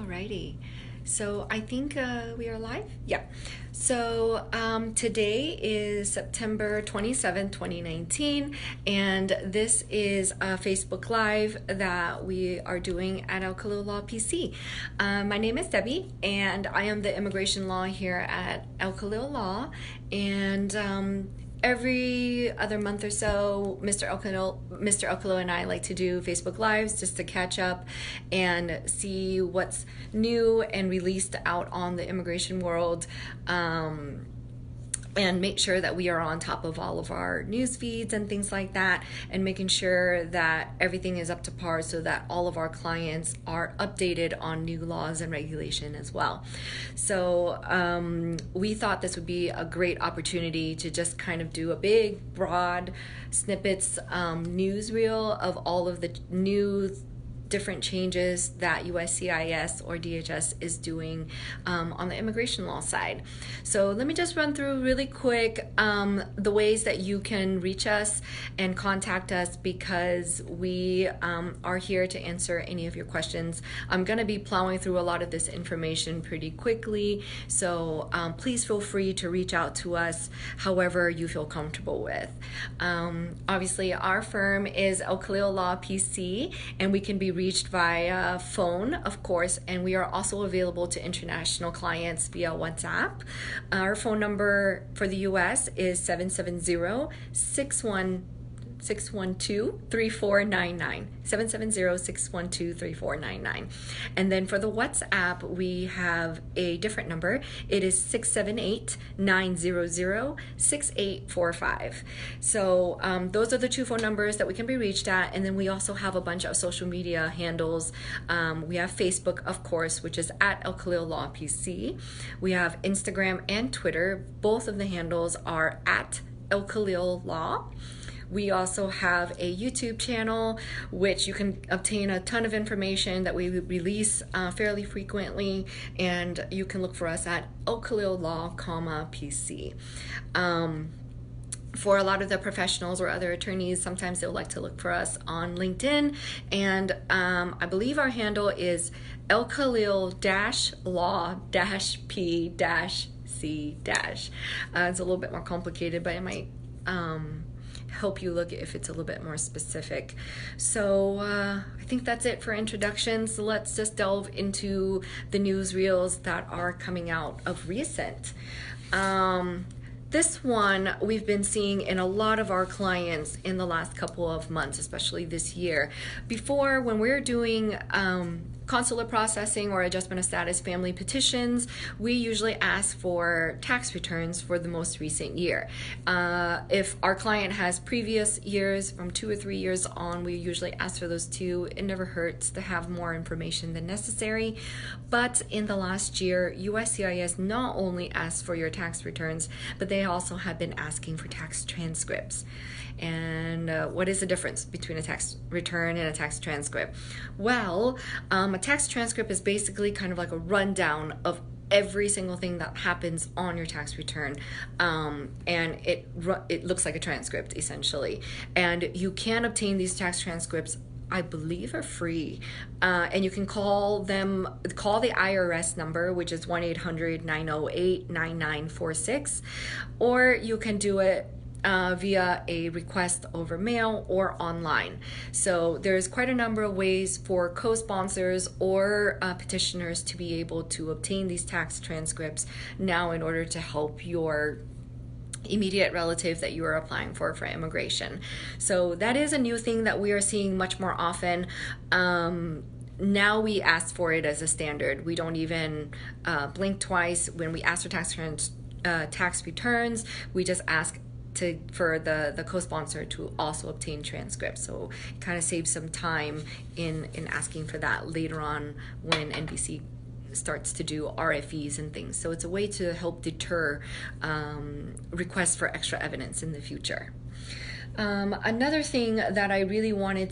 Alrighty, so I think we are live? Yeah. So today is September 27, 2019, and this is a Facebook Live that we are doing at Elkhalil Law PC. My name is Debbie, and I am the immigration law here at Elkhalil Law, and every other month or so, Mr. Elkhalil and I like to do Facebook Lives just to catch up and see what's new and released out on the immigration world, and make sure that we are on top of all of our news feeds and things like that, and making sure that everything is up to par so that all of our clients are updated on new laws and regulation as well. So we thought this would be a great opportunity to just kind of do a big, broad snippets newsreel of all of the new different changes that USCIS or DHS is doing on the immigration law side. So let me just run through really quick the ways that you can reach us and contact us, because we are here to answer any of your questions. I'm going to be plowing through a lot of this information pretty quickly, so please feel free to reach out to us however you feel comfortable with. Obviously, our firm is Elkhalil Law PC, and we can be reached via phone, of course, and we are also available to international clients via WhatsApp. Our phone number for the US is 770-612-3499, 770-612-3499. And then for the WhatsApp, we have a different number. It is 678-900-6845. So those are the two phone numbers that we can be reached at. And then we also have a bunch of social media handles. We have Facebook, of course, which is at Elkhalil Law PC. We have Instagram and Twitter. Both of the handles are at Elkhalil Law. We also have a YouTube channel, which you can obtain a ton of information that we release fairly frequently, and you can look for us at Elkhalil Law, PC. For a lot of the professionals or other attorneys, sometimes they'll like to look for us on LinkedIn, and I believe our handle is Elkhalil-Law-P-C-. It's a little bit more complicated, but it might help you look if it's a little bit more specific. So I think that's it for introductions. Let's just delve into the newsreels that are coming out of recent. This one we've been seeing in a lot of our clients in the last couple of months, especially this year. Before, when we're doing consular processing or adjustment of status family petitions, we usually ask for tax returns for the most recent year. If our client has previous years from 2 or 3 years on, we usually ask for those too. It never hurts to have more information than necessary. But in the last year, USCIS not only asked for your tax returns, but they also have been asking for tax transcripts. And what is the difference between a tax return and a tax transcript? Well, a tax transcript is basically kind of like a rundown of every single thing that happens on your tax return, and it looks like a transcript essentially. And you can obtain these tax transcripts, I believe, are free, and you can call the IRS number, which is 1-800-908-9946, or you can do it via a request over mail or online. So there's quite a number of ways for co-sponsors or petitioners to be able to obtain these tax transcripts now in order to help your immediate relative that you are applying for immigration. So that is a new thing that we are seeing much more often. Now we ask for it as a standard. We don't even blink twice when we ask for tax returns. We just ask for the co-sponsor to also obtain transcripts. So it kind of saves some time in asking for that later on when NBC starts to do RFEs and things. So it's a way to help deter requests for extra evidence in the future. Another thing that I really wanted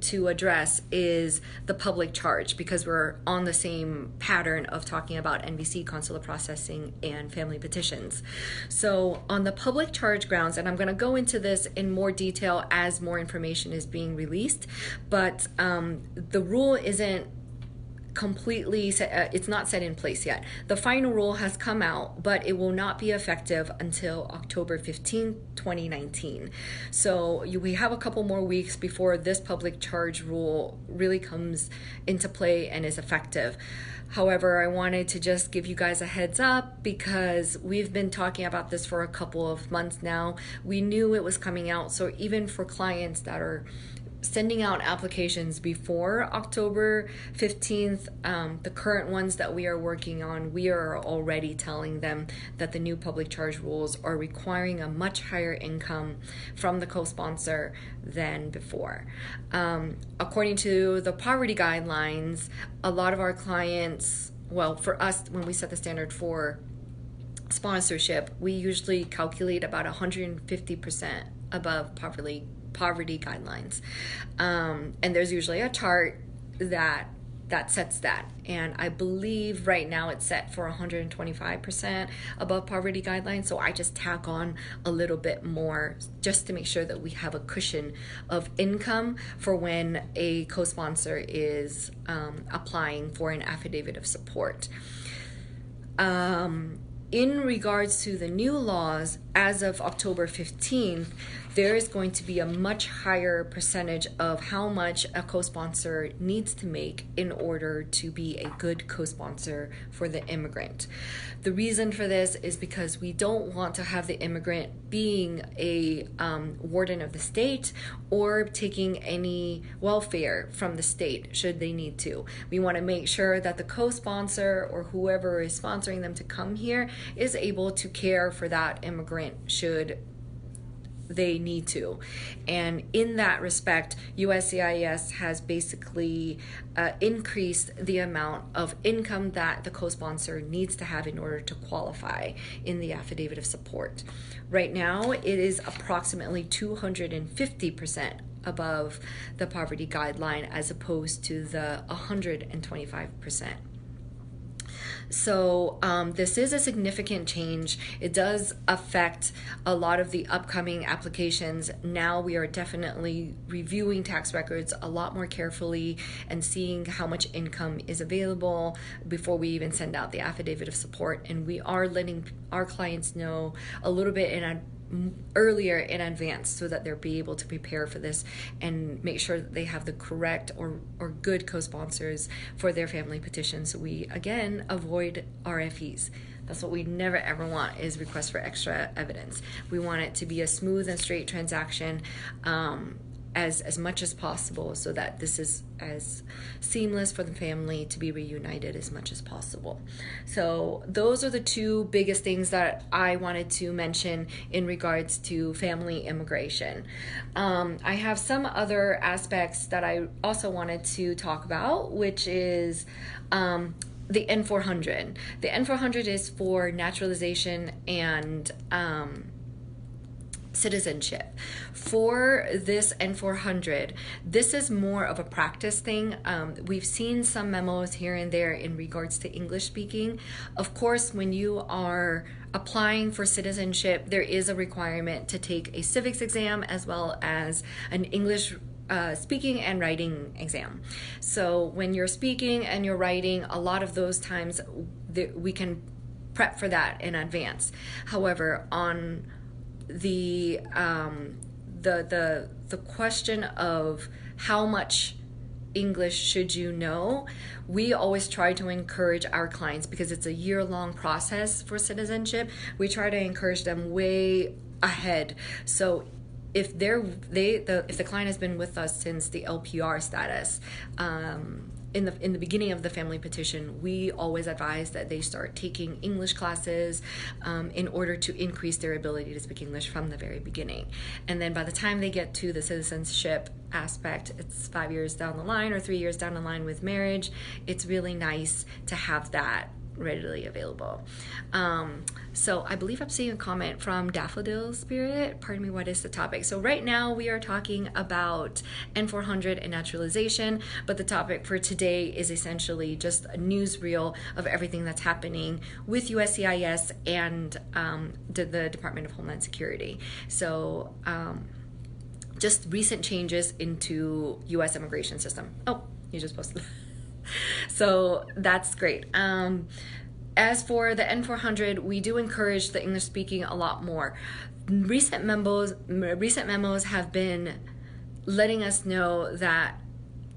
to address is the public charge, because we're on the same pattern of talking about NVC, consular processing, and family petitions. So on the public charge grounds, and I'm going to go into this in more detail as more information is being released, but the rule isn't completely set, it's not set in place yet. The final rule has come out, but it will not be effective until October 15th, 2019. So we have a couple more weeks before this public charge rule really comes into play and is effective. However, I wanted to just give you guys a heads up because we've been talking about this for a couple of months now. We knew it was coming out, so even for clients that are sending out applications before October 15th, the current ones that we are working on, we are already telling them that the new public charge rules are requiring a much higher income from the co-sponsor than before. According to the poverty guidelines, a lot of our clients, well, for us, when we set the standard for sponsorship, we usually calculate about 150% above poverty guidelines, and there's usually a chart that sets that, and I believe right now it's set for 125% above poverty guidelines, so I just tack on a little bit more just to make sure that we have a cushion of income for when a co-sponsor is applying for an affidavit of support. In regards to the new laws, as of October 15th, there is going to be a much higher percentage of how much a co-sponsor needs to make in order to be a good co-sponsor for the immigrant. The reason for this is because we don't want to have the immigrant being a warden of the state or taking any welfare from the state should they need to. We want to make sure that the co-sponsor or whoever is sponsoring them to come here is able to care for that immigrant should they need to. And in that respect, USCIS has basically increased the amount of income that the co-sponsor needs to have in order to qualify in the affidavit of support. Right now, it is approximately 250% above the poverty guideline as opposed to the 125%. So this is a significant change. It does affect a lot of the upcoming applications. Now we are definitely reviewing tax records a lot more carefully and seeing how much income is available before we even send out the affidavit of support. And we are letting our clients know a little bit earlier in advance so that they'll be able to prepare for this and make sure that they have the correct or good co-sponsors for their family petition, so we again avoid RFEs. That's what we never ever want, is requests for extra evidence. We want it to be a smooth and straight transaction as much as possible, so that this is as seamless for the family to be reunited as much as possible. So those are the two biggest things that I wanted to mention in regards to family immigration. I have some other aspects that I also wanted to talk about, which is the N400. The N400 is for naturalization and citizenship. For this N400, this is more of a practice thing. We've seen some memos here and there in regards to English speaking. Of course, when you are applying for citizenship, there is a requirement to take a civics exam as well as an English speaking and writing exam. So when you're speaking and you're writing, a lot of those times we can prep for that in advance. However, on the question of how much English should you know, we always try to encourage our clients, because it's a year-long process for citizenship, we try to encourage them way ahead. So if the client has been with us since the LPR status, in the beginning of the family petition, we always advise that they start taking English classes in order to increase their ability to speak English from the very beginning. And then by the time they get to the citizenship aspect, it's 5 years down the line or 3 years down the line with marriage, it's really nice to have that readily available. So I believe I'm seeing a comment from Daffodil Spirit. Pardon me, what is the topic? So right now we are talking about N400 and naturalization, but the topic for today is essentially just a newsreel of everything that's happening with USCIS and the Department of Homeland Security. So just recent changes into U.S. immigration system. Oh, you just posted. So that's great. As for the N400, we do encourage the English speaking a lot more. Recent memos have been letting us know that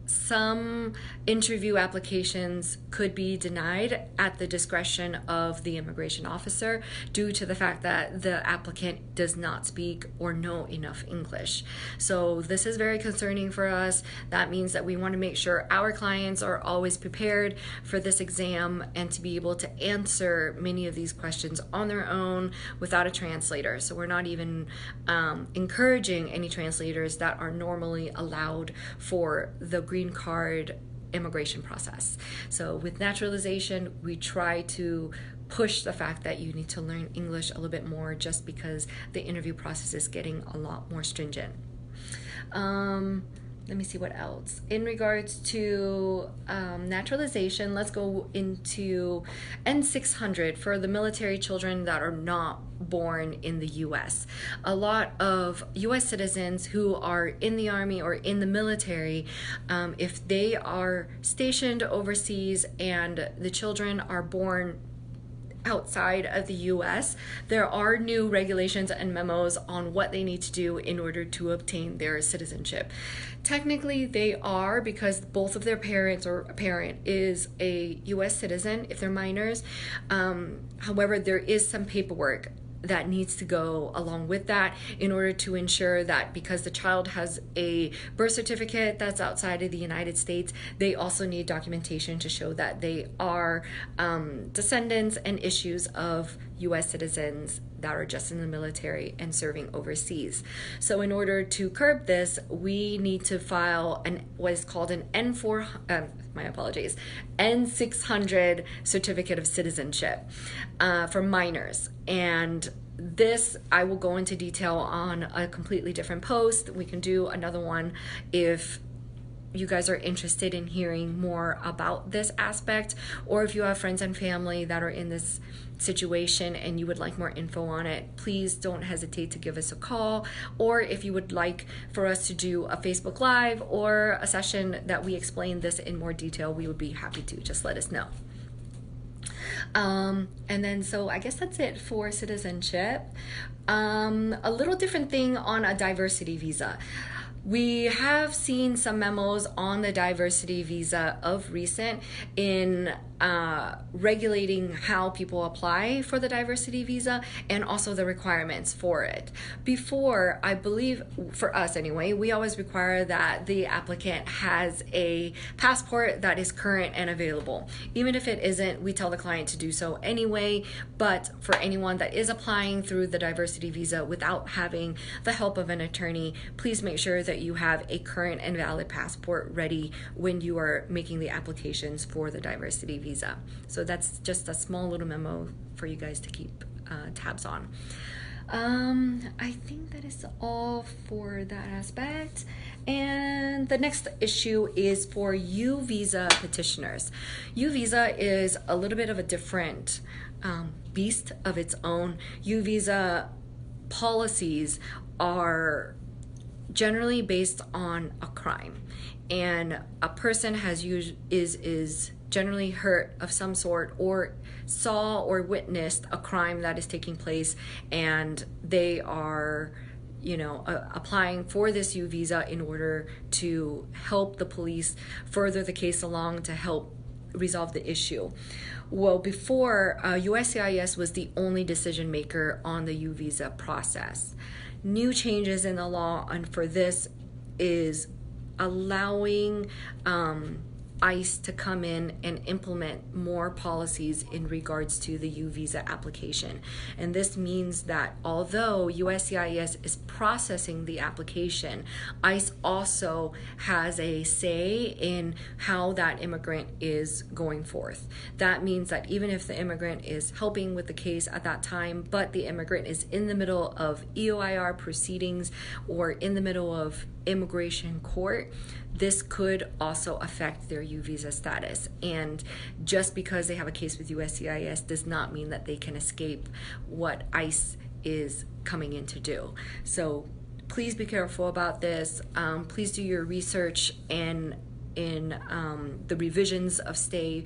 some interview applications could be denied at the discretion of the immigration officer due to the fact that the applicant does not speak or know enough English. So this is very concerning for us. That means that we want to make sure our clients are always prepared for this exam and to be able to answer many of these questions on their own without a translator. So we're not even encouraging any translators that are normally allowed for the green card immigration process. So with naturalization, we try to push the fact that you need to learn English a little bit more just because the interview process is getting a lot more stringent. Let me see what else. In regards to naturalization, let's go into N600 for the military children that are not born in the U.S. A lot of U.S. citizens who are in the Army or in the military, if they are stationed overseas and the children are born outside of the US, there are new regulations and memos on what they need to do in order to obtain their citizenship. Technically, they are, because both of their parents or a parent is a US citizen if they're minors. However, there is some paperwork that needs to go along with that in order to ensure that because the child has a birth certificate that's outside of the United States, they also need documentation to show that they are descendants and issues of U.S. citizens that are just in the military and serving overseas. So in order to curb this, we need to file what is called an N600 certificate of citizenship for minors. And this I will go into detail on a completely different post. We can do another one if you guys are interested in hearing more about this aspect, or if you have friends and family that are in this situation and you would like more info on it, please don't hesitate to give us a call. Or if you would like for us to do a Facebook Live or a session that we explain this in more detail, we would be happy to. Just let us know. And then so I guess that's it for citizenship. A little different thing on a diversity visa. We have seen some memos on the diversity visa of recent in regulating how people apply for the diversity visa and also the requirements for it. Before, I believe, for us anyway, we always require that the applicant has a passport that is current and available. Even if it isn't, we tell the client to do so anyway. But for anyone that is applying through the diversity visa without having the help of an attorney, please make sure that you have a current and valid passport ready when you are making the applications for the diversity visa. So that's just a small little memo for you guys to keep tabs on. I think that is all for that aspect. And the next issue is for U visa petitioners. U visa is a little bit of a different beast of its own. U visa policies are generally based on a crime, and a person is generally hurt of some sort or saw or witnessed a crime that is taking place, and they are applying for this U visa in order to help the police further the case along to help resolve the issue. Well, before, USCIS was the only decision maker on the U visa process. New changes in the law and for this is allowing ICE to come in and implement more policies in regards to the U visa application. And this means that although USCIS is processing the application, ICE also has a say in how that immigrant is going forth. That means that even if the immigrant is helping with the case at that time, but the immigrant is in the middle of EOIR proceedings or in the middle of immigration court, this could also affect their U visa status. And just because they have a case with USCIS does not mean that they can escape what ICE is coming in to do. So please be careful about this. Please do your research and in the revisions of stay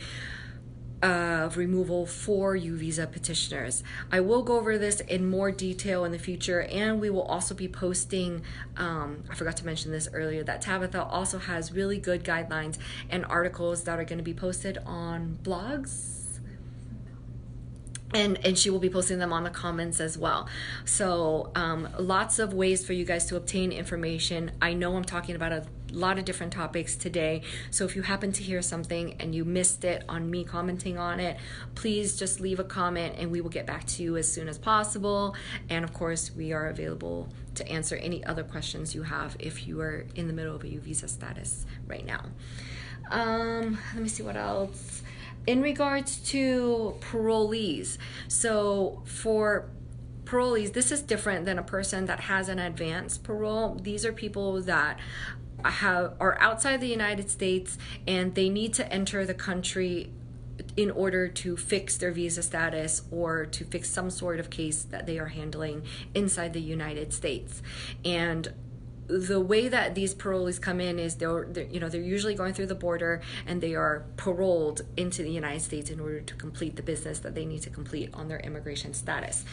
of removal for U visa petitioners. I will go over this in more detail in the future, and we will also be posting, I forgot to mention this earlier, that Tabitha also has really good guidelines and articles that are going to be posted on blogs. And she will be posting them on the comments as well. So lots of ways for you guys to obtain information. I know I'm talking about a lot of different topics today, so if you happen to hear something and you missed it on me commenting on it, please just leave a comment and we will get back to you as soon as possible. And of course, we are available to answer any other questions you have if you are in the middle of a U visa status right now. Let me see what else. In regards to parolees, so for parolees, this is different than a person that has an advanced parole. These are people that are outside the United States and they need to enter the country in order to fix their visa status or to fix some sort of case that they are handling inside the United States. And the way that these parolees come in is they're usually going through the border and they are paroled into the United States in order to complete the business that they need to complete on their immigration status.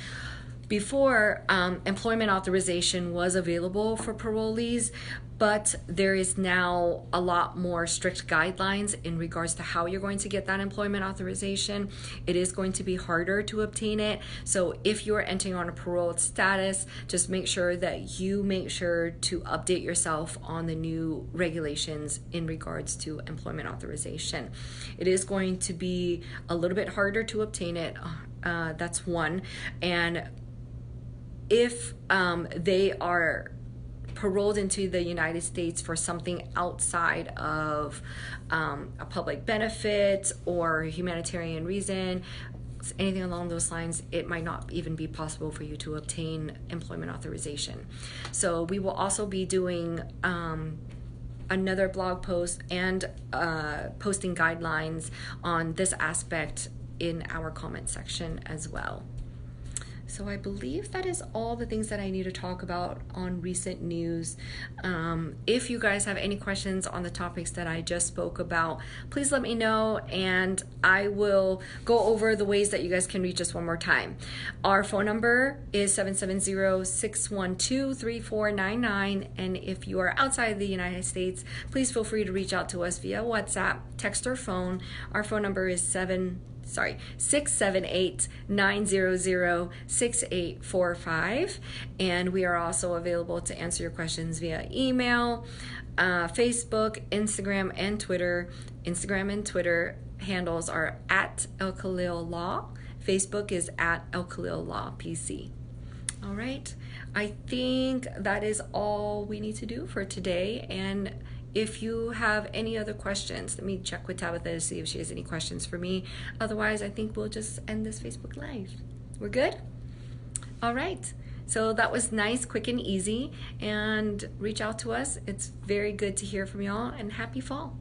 Before, employment authorization was available for parolees, but there is now a lot more strict guidelines in regards to how you're going to get that employment authorization. It is going to be harder to obtain it. So if you're entering on a paroled status, just make sure that you make sure to update yourself on the new regulations in regards to employment authorization. It is going to be a little bit harder to obtain it. That's one. And if they are paroled into the United States for something outside of a public benefit or humanitarian reason, anything along those lines, it might not even be possible for you to obtain employment authorization. So we will also be doing another blog post and posting guidelines on this aspect in our comment section as well. So I believe that is all the things that I need to talk about on recent news. If you guys have any questions on the topics that I just spoke about, please let me know and I will go over the ways that you guys can reach us one more time. Our phone number is 770-612-3499, and if you are outside the United States, please feel free to reach out to us via WhatsApp, text, or phone. Our phone number is 678-900-6845, and we are also available to answer your questions via email, Facebook, Instagram, and Twitter. Instagram and Twitter handles are at Elkhalil Law. Facebook is at Elkhalil Law PC. All right, I think that is all we need to do for today, and if you have any other questions, let me check with Tabitha to see if she has any questions for me. Otherwise, I think we'll just end this Facebook Live. We're good? All right. So that was nice, quick, and easy. And reach out to us. It's very good to hear from y'all, and happy fall.